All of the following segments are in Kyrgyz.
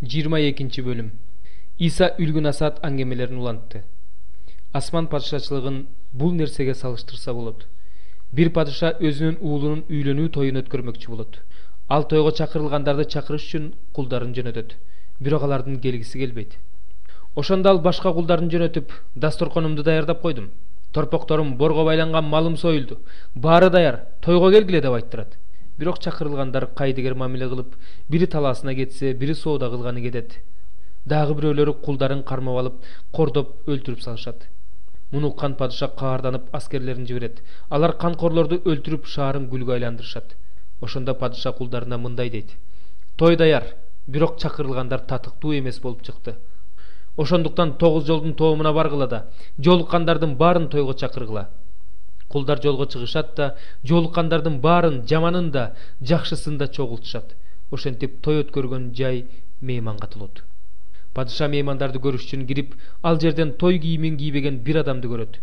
22 bölüm. İsa үлгүн асат аңгемелерин улантты. Асман падышачылыгын бул нерсеге салыштырса болот. Бир падыша өзүнүн уулунун үйлөнүү тоюн өткөрмөкчү болот. Ал тойго чакырылгандарды чакырыш үчүн кулдарын жөнөтөт. Бирок алардын келгиси келбейт. Ошондо ал башка кулдарын жөнөтүп, дасторконумду даярдап койдум. Торпокторум, борго байланган малым союлду. Баары даяр, тойго келгиле деп айттырат. Бирок чакырылгандар кайдыгер мамиле кылып, бири талаасына кетсе, бири соода кылганы кетет. Дагы бирөөлөрү кулдарын кармап алып, кордоп өлтүрүп салышат. Муну уккан падыша каарданып аскерлерин жиберет. Алар канкорлорду өлтүрүп шаарын күлгө айландырышат. Ошондо падыша кулдарына мындай дейт: той даяр, бирок чакырылгандар татыктуу эмес болуп чыкты. Ошондуктан 9 жолдун тоомуна баргыла да, жолуккандардын баарын тойго чакыргыла. Кулдар жолго чыгышат да, жолуккандардын баарын, жаманын да, жакшысын да чогултушат. Ошентип той өткөргөн жай мейманга толот. Падыша меймандарды көрүш үчүн кирип, ал жерден той кийимин кийбеген бир адамды көрөт.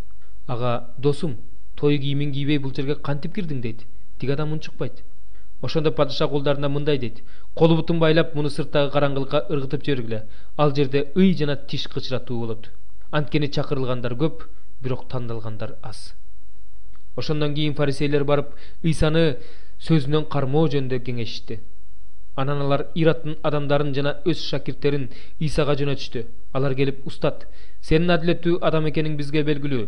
Ага: "Досум, той кийимин кийбей бул жерге кантип кирдиң?" дейт. Тиги адам унчукпайт. Ошондо падыша кулдарына мындай дейт: "Колу бутун байлап, муну сырттагы караңгылыкка ыргытып жибергиле. Ал жерде ый жана тиш кычыратуу болот. Анткени чакырылгандар көп, бирок тандалгандар аз." Ошондон кийин фарисейлер барып, Ыйсаны сөзүнөн кармоо жөнүндө кеңешишти. Анан алар Ираттын адамдарын жана өз шакирттерин Ыйсага жөнөтүштү. Алар келип: "Устат, сенин адилеттүү адам экениң бизге белгилүү.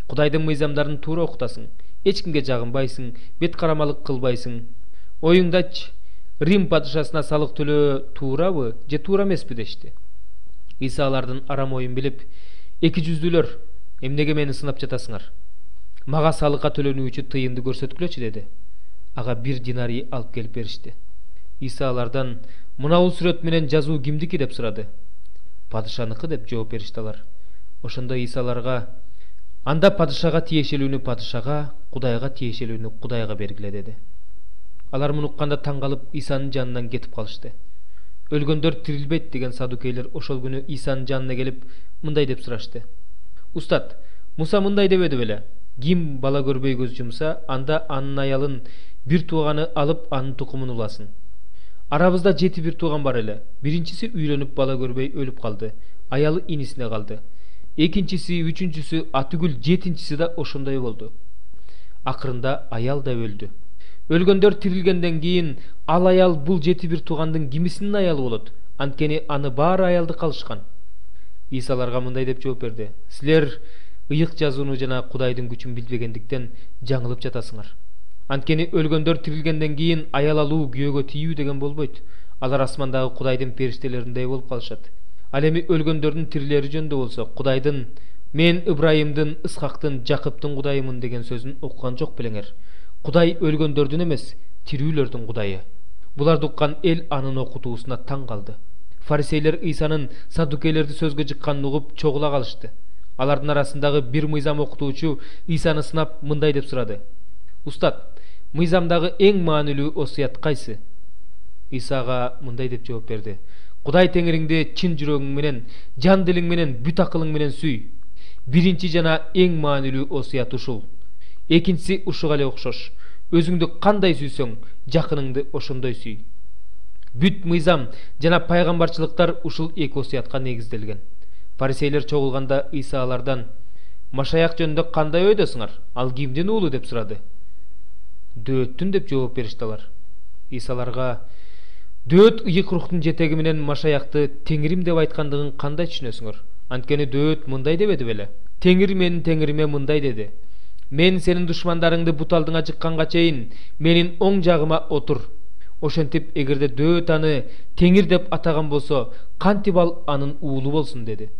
Кудайдын мыйзамдарын туура окутасың. Эч кимге жагынбайсың, бет карамалык кылбайсың. Оюңдачы, Рим падышасына салык төлөө туурабы же туура эмеспи?" дешти. Ыйса алардын арам оюн билип: "Эки жүздүүлөр, эмнеге мени сынап жатасыңар? Мага салыкка төлөнүүчү тыйынды көрсөткүлөчү" деди. Ага 1 динарий алып келип беришти. Иса алардан: "Мына бул сүрөт менен жазуу кимдики?" деп сурады. "Падышаныкы" деп жооп беришти алар. Ошондо Иса аларга: "Анда падышага тиешелүүнү падышага, Кудайга тиешелүүнү Кудайга бергиле" деди. Алар муну укканда таң калып, Исанын жанынан кетип калышты. Өлгөндөр тирилбейт деген садукейлер ошол күнү Исанын жанына келип мындай деп сурашты: "Устат, Муса мындай дебеди беле? Ким бала көрбөй көз жумса, анда анын аялын бир тууганы алып, анын тукумун уласын. Арабызда 7 бир тууган бар эле. Биринчиси үйлөнүп бала көрбөй өлүп калды. Аялы инисине калды. Экинчиси, үчүнчүсү, атүгүл 7-чиси да ошондой болду. Акырында аял да өлдү. Өлгөндөр тирилгенден кийин ал аял бул 7 бир туугандын кимисинин аялы болот? Анткени аны баары аялды калышкан." Иса аларга мындай деп жооп берди: "Силер ыйык жазууну жана Кудайдын күчүн билбегендиктен жаңылып жатасыңар. Анткени өлгөндөр тирилгенден кийин аял алуу, күйөөгө тийүү деген болбойт. Алар асмандагы Кудайдын периштелериндей болуп калышат. Ал эми өлгөндөрдүн тирилери жөнүндө болсо, Кудайдын: 'Мен Ибрайымдын, Исхактын, Жакыптын Кудайымын' деген сөзүн окуган жок белеңер. Кудай өлгөндөрдүн эмес, тирүүлөрдүн Кудайы." Буларды уккан эл анын окутуусуна таң калды. Фарисейлер Ыйсанын садукейлерди сөзгө жыкканын угуп чогула калышты. Алардын арасындагы бир мыйзам окутуучу Ыйсаны сынап мындай деп сурады: "Устат, мыйзамдагы эң маанилүү осуят кайсы?" Исага мындай деп жооп берди: "Кудай Теңириңди чын жүрөгүң менен, жан дилиң менен, бүт акылың менен сүй. Биринчи жана эң маанилүү осуят ушул. Экинчиси ушуга эле окшош: өзүңдү кандай сүйсөң, жакыныңды ошондой сүй." Бүт мыйзам жана пайгамбарчылыктар ушул эки осуятка негизделген. Фарисейлер чогулганда Ыйса алардан: "Машаяк жөнүндө кандай ойдосуңар? Ал кимдин уулу?" деп сурады. "Дөөттүн" деп жооп беришти алар. Ыйса аларга: "Дөөт ыйык рухтун жетеги менен Машаякты Теңирим деп айткандыгын кандай түшүнөсүңөр? Анткени Дөөт мындай дебеди беле? Теңир менин Теңириме мындай деди: 'Мен сенин душмандарыңды бут алдыңа жыкканга чейин менин оң жагыма отур.' Ошентип, эгерде Дөөт аны Теңир деп атаган болсо, кантип ал анын уулу болсун" деди.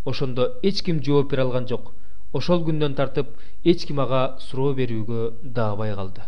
Ошондо эч ким жооп бере алган жок. Ошол күндөн тартып эч ким ага суроо берүүгө даабай калды.